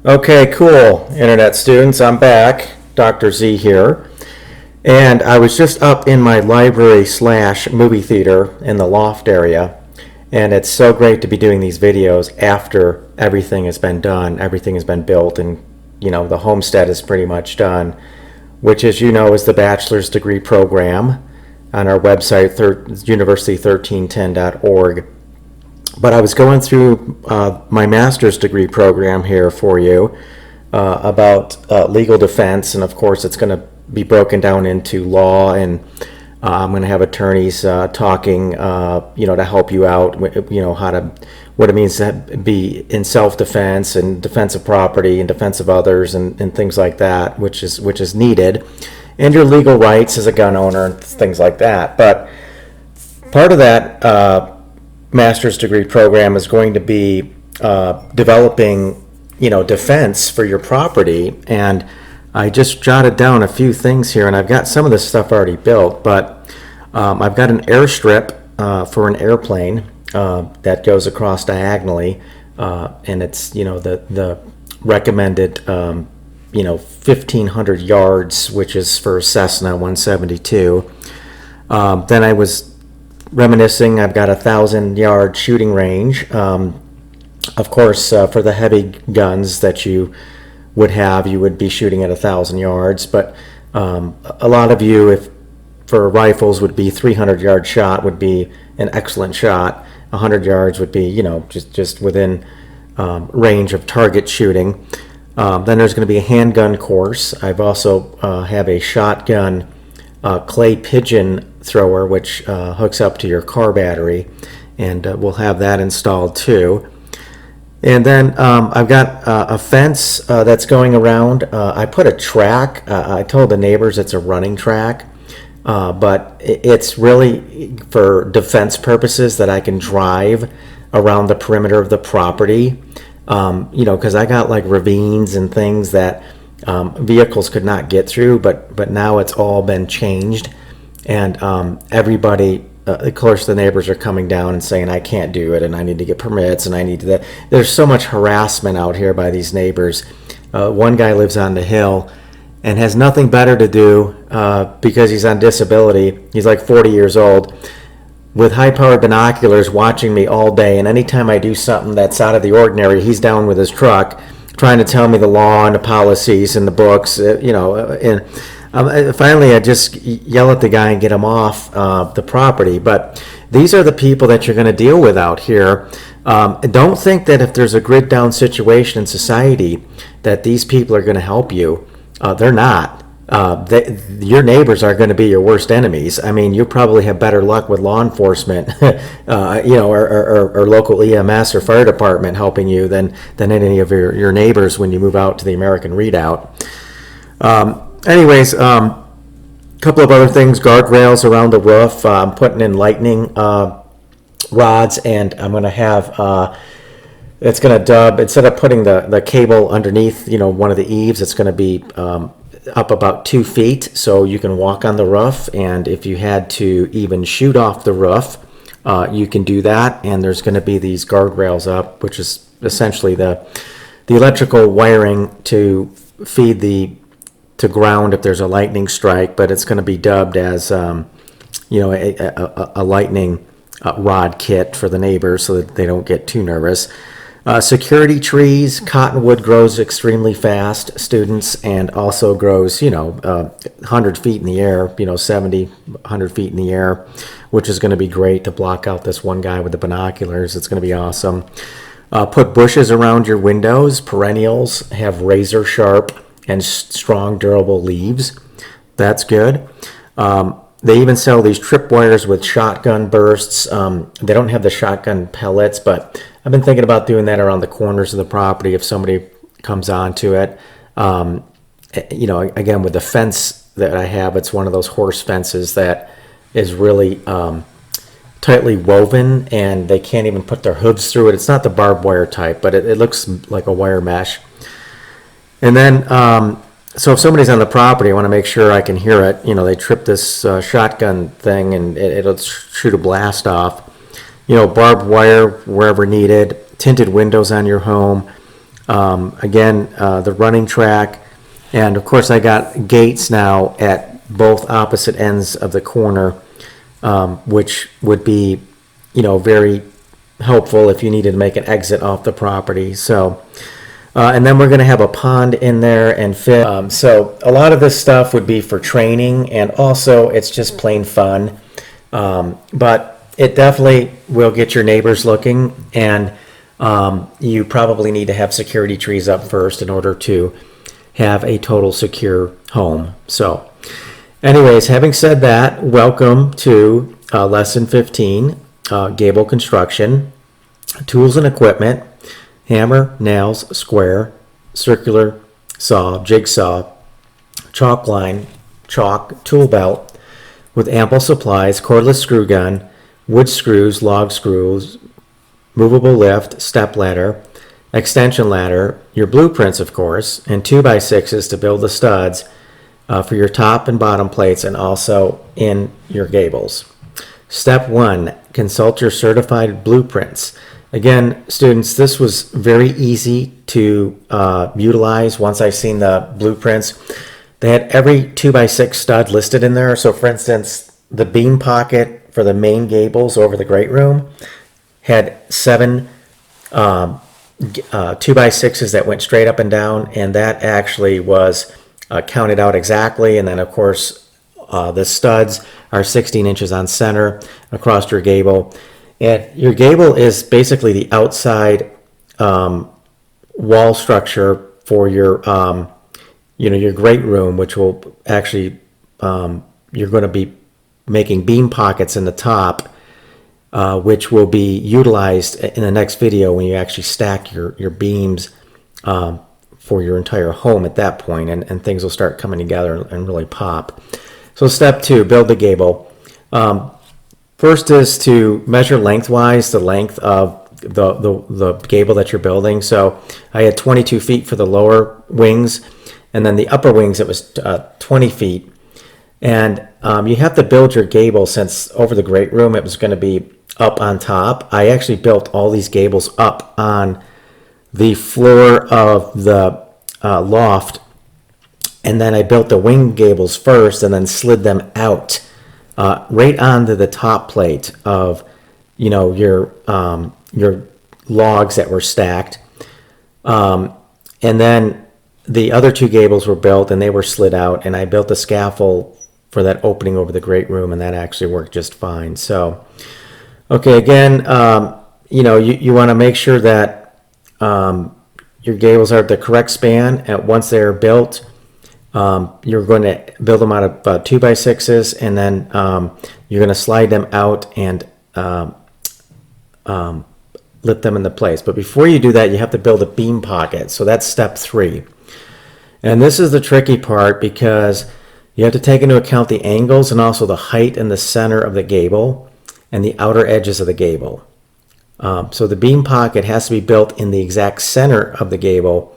Okay, cool. Internet students, I'm back. Dr. Z here. And I was just up in my library slash movie theater in the loft area. And it's so great to be doing these videos after everything has been done, everything has been built, and the homestead is pretty much done, which, as you know, is the bachelor's degree program on our website, University1310.org. But I was going through my master's degree program here for you about legal defense, and of course it's going to be broken down into law, and I'm going to have attorneys talking, to help you out, what it means to be in self-defense and defense of property and defense of others and things like that, which is needed, and your legal rights as a gun owner and things like that. But part of that master's degree program is going to be developing, defense for your property. And I just jotted down a few things here, and I've got some of this stuff already built, but I've got an airstrip for an airplane that goes across diagonally, and it's, the recommended, 1,500 yards, which is for Cessna 172. Then I was reminiscing, I've got 1,000-yard shooting range. Of course, for the heavy guns that you would have, you would be shooting at 1,000 yards. But a lot of you, if for rifles, would be 300-yard shot would be an excellent shot. 100 yards would be, just within range of target shooting. Then there's going to be a handgun course. I've also have a shotgun clay pigeon thrower, which hooks up to your car battery, and we'll have that installed too. And then I've got a fence that's going around. I put a track. I told the neighbors it's a running track, but it's really for defense purposes, that I can drive around the perimeter of the property, because I got like ravines and things that vehicles could not get through, but now it's all been changed, and everybody, of course, the neighbors are coming down and saying I can't do it, and I need to get permits, and I need to that. There's so much harassment out here by these neighbors. One guy lives on the hill and has nothing better to do because he's on disability. He's like 40 years old, with high-powered binoculars watching me all day, and anytime I do something that's out of the ordinary, he's down with his truck trying to tell me the law and the policies and the books, and finally I just yell at the guy and get him off the property. But these are the people that you're going to deal with out here. Don't think that if there's a grid down situation in society that these people are going to help you. They're not. Your neighbors are going to be your worst enemies. I mean, you probably have better luck with law enforcement, or local EMS or fire department helping you than any of your neighbors when you move out to the American Redoubt. Anyways, a couple of other things: guardrails around the roof. I'm putting in lightning rods, and I'm going to have. It's going to dub, instead of putting the cable underneath, one of the eaves. It's going to be up about 2 feet, so you can walk on the roof, and if you had to even shoot off the roof, you can do that. And there's going to be these guardrails up, which is essentially the electrical wiring to feed to ground if there's a lightning strike, but it's going to be dubbed as a lightning rod kit for the neighbors so that they don't get too nervous. Security trees. Cottonwood grows extremely fast, students, and also grows, 100 feet in the air, 70, 100 feet in the air, which is going to be great to block out this one guy with the binoculars. It's going to be awesome. Put bushes around your windows. Perennials have razor sharp and strong, durable leaves. That's good. They even sell these tripwires with shotgun bursts. They don't have the shotgun pellets, but I've been thinking about doing that around the corners of the property if somebody comes onto it. Again, with the fence that I have, it's one of those horse fences that is really tightly woven, and they can't even put their hooves through it. It's not the barbed wire type, but it looks like a wire mesh. And then, so if somebody's on the property, I want to make sure I can hear it. They trip this shotgun thing, and it'll shoot a blast off. Barbed wire wherever needed, tinted windows on your home, Again, the running track, and of course I got gates now at both opposite ends of the corner, which would be, very helpful if you needed to make an exit off the property. So, and then we're going to have a pond in there and fish. So a lot of this stuff would be for training, and also it's just plain fun. But it definitely will get your neighbors looking, and you probably need to have security trees up first in order to have a total secure home. So anyways, having said that, welcome to lesson 15, gable construction, tools and equipment, hammer, nails, square, circular saw, jigsaw, chalk line, chalk, tool belt with ample supplies, cordless screw gun, wood screws, log screws, movable lift, step ladder, extension ladder, your blueprints, of course, and 2x6s to build the studs for your top and bottom plates and also in your gables. Step 1, consult your certified blueprints. Again, students, this was very easy to utilize once I seen the blueprints. They had every 2x6 stud listed in there. So for instance, the beam pocket for the main gables over the great room had 7 2x6s that went straight up and down, and that actually was counted out exactly. And then of course the studs are 16 inches on center across your gable. And your gable is basically the outside wall structure for your your great room, which will actually you're going to be making beam pockets in the top, which will be utilized in the next video when you actually stack your beams for your entire home at that point, and things will start coming together and really pop. So step 2, build the gable. First is to measure lengthwise the length of the gable that you're building. So I had 22 feet for the lower wings, and then the upper wings it was 20 feet. And you have to build your gable, since over the great room it was going to be up on top. I actually built all these gables up on the floor of the loft, and then I built the wing gables first and then slid them out right onto the top plate of your logs that were stacked, and then the other 2 gables were built and they were slid out, and I built a scaffold for that opening over the great room, and that actually worked just fine. So okay, again, you want to make sure that your gables are at the correct span, and once they're built, you're going to build them out of 2x6s, and then you're going to slide them out and lift them into place. But before you do that, you have to build a beam pocket. So that's step 3. And this is the tricky part, because you have to take into account the angles and also the height and the center of the gable and the outer edges of the gable. So the beam pocket has to be built in the exact center of the gable,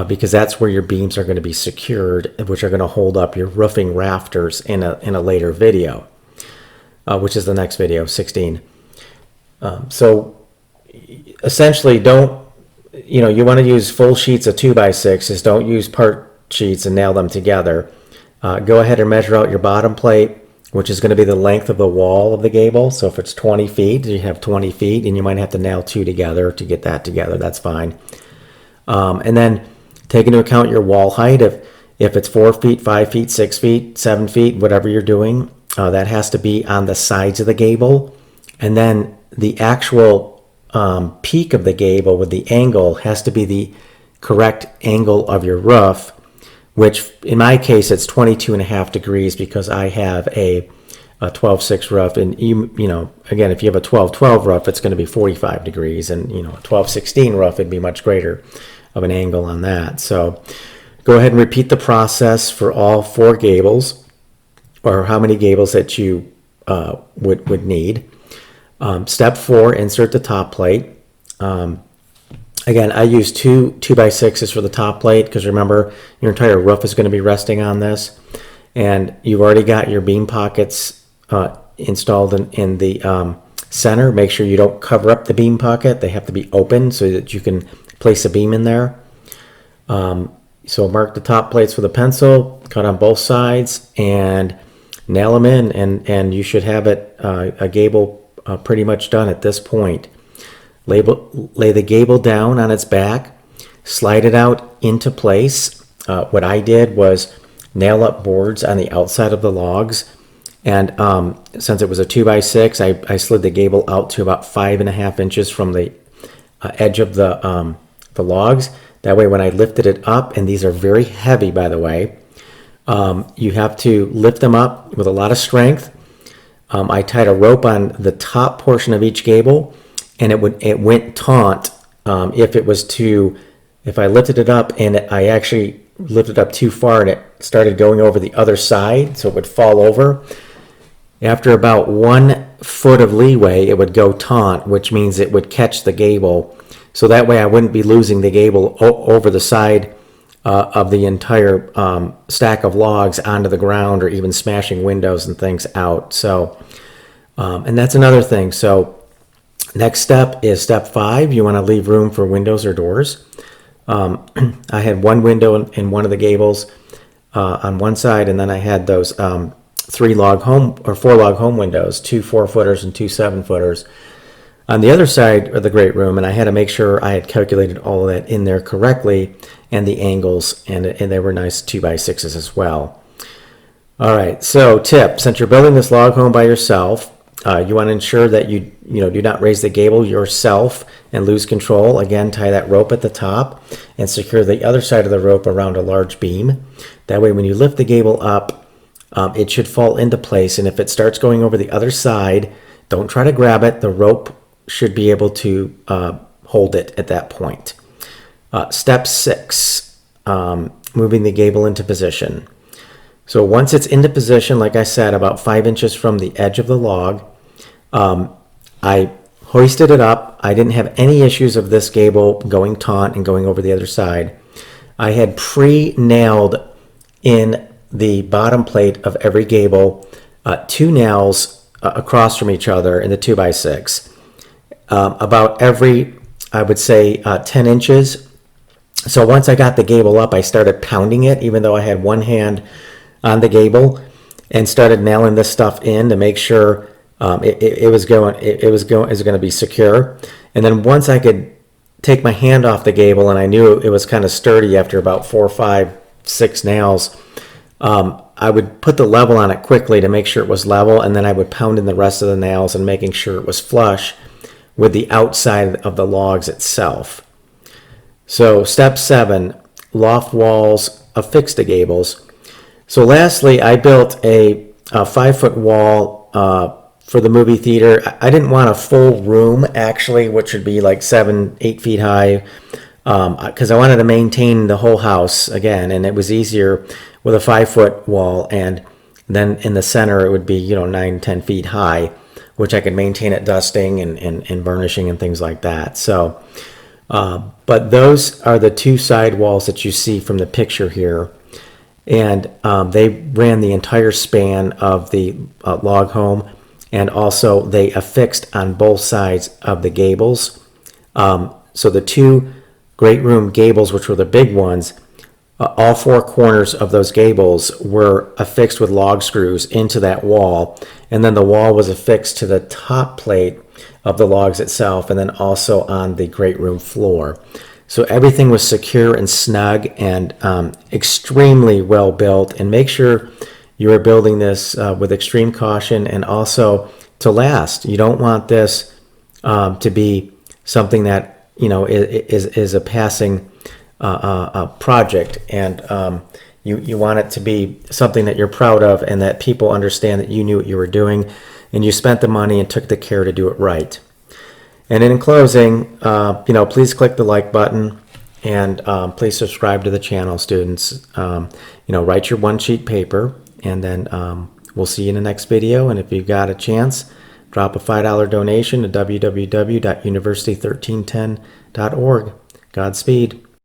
because that's where your beams are going to be secured, which are going to hold up your roofing rafters in a later video, which is the next video, 16. So essentially, you want to use full sheets of 2x6s. Don't use part sheets and nail them together. Go ahead and measure out your bottom plate, which is going to be the length of the wall of the gable. So if it's 20 feet, you have 20 feet, and you might have to nail 2 together to get that together. That's fine. And then take into account your wall height. If it's 4 feet, 5 feet, 6 feet, 7 feet, whatever you're doing, that has to be on the sides of the gable. And then the actual peak of the gable with the angle has to be the correct angle of your roof, which in my case it's 22.5 degrees, because I have a 12/6 roof, and again, if you have a 12/12 roof, it's going to be 45 degrees, and a 12/16 roof, it'd be much greater of an angle on that. So go ahead and repeat the process for all 4 gables, or how many gables that you would need. Step 4, insert the top plate. Again, I use 2x6s for the top plate, because remember, your entire roof is going to be resting on this, and you've already got your beam pockets installed in the center. Make sure you don't cover up the beam pocket. They have to be open so that you can place a beam in there. So mark the top plates with a pencil, cut on both sides, and nail them in, and you should have it a gable pretty much done at this point. Lay the gable down on its back, slide it out into place. What I did was nail up boards on the outside of the logs, and since it was a 2x6, I slid the gable out to about 5.5 inches from the edge of the logs. That way when I lifted it up, and these are very heavy, by the way, you have to lift them up with a lot of strength. I tied a rope on the top portion of each gable, and it went taut if I lifted it up and I actually lifted up too far and it started going over the other side, so it would fall over. After about 1 foot of leeway, it would go taut, which means it would catch the gable. So that way I wouldn't be losing the gable over the side of the entire stack of logs onto the ground, or even smashing windows and things out. So, and that's another thing. So next step is step 5. You want to leave room for windows or doors. I had one window in one of the gables on one side, and then I had those 4 log home windows, 2 4-footers and 2 7-footers on the other side of the great room, and I had to make sure I had calculated all of that in there correctly, and the angles, and they were nice 2x6s as well. All right, so tip: since you're building this log home by yourself, you want to ensure that you do not raise the gable yourself and lose control. Again, tie that rope at the top and secure the other side of the rope around a large beam. That way when you lift the gable up, it should fall into place, and if it starts going over the other side, don't try to grab it. The rope should be able to hold it at that point. Step 6, moving the gable into position. So once it's into position, like I said, about 5 inches from the edge of the log, I hoisted it up. I didn't have any issues of this gable going taut and going over the other side. I had pre-nailed in the bottom plate of every gable 2 nails across from each other in the 2x6. About every, I would say, 10 inches. So once I got the gable up, I started pounding it, even though I had one hand on the gable, and started nailing this stuff in to make sure it was going to be secure. And then once I could take my hand off the gable, and I knew it was kind of sturdy after about 4, 5, 6 nails, I would put the level on it quickly to make sure it was level, and then I would pound in the rest of the nails and making sure it was flush with the outside of the logs itself. So step 7, loft walls affixed to gables. So lastly, I built a 5-foot wall for the movie theater. I didn't want a full room, actually, which would be like 7, 8 feet high, because I wanted to maintain the whole house again, and it was easier with a 5-foot wall, and then in the center it would be 9, 10 feet high, which I could maintain it dusting and burnishing and things like that. So, but those are the 2 side walls that you see from the picture here. And they ran the entire span of the log home, and also they affixed on both sides of the gables. So the 2 great room gables, which were the big ones, all 4 corners of those gables were affixed with log screws into that wall, and then the wall was affixed to the top plate of the logs itself, and then also on the great room floor. So everything was secure and snug and extremely well built. And make sure you are building this with extreme caution and also to last. You don't want this to be something that is a passing project, and you want it to be something that you're proud of and that people understand that you knew what you were doing and you spent the money and took the care to do it right. And in closing, please click the like button, and please subscribe to the channel, students. Write your 1-sheet paper, and then we'll see you in the next video. And if you've got a chance, drop a $5 donation to www.university1310.org. Godspeed.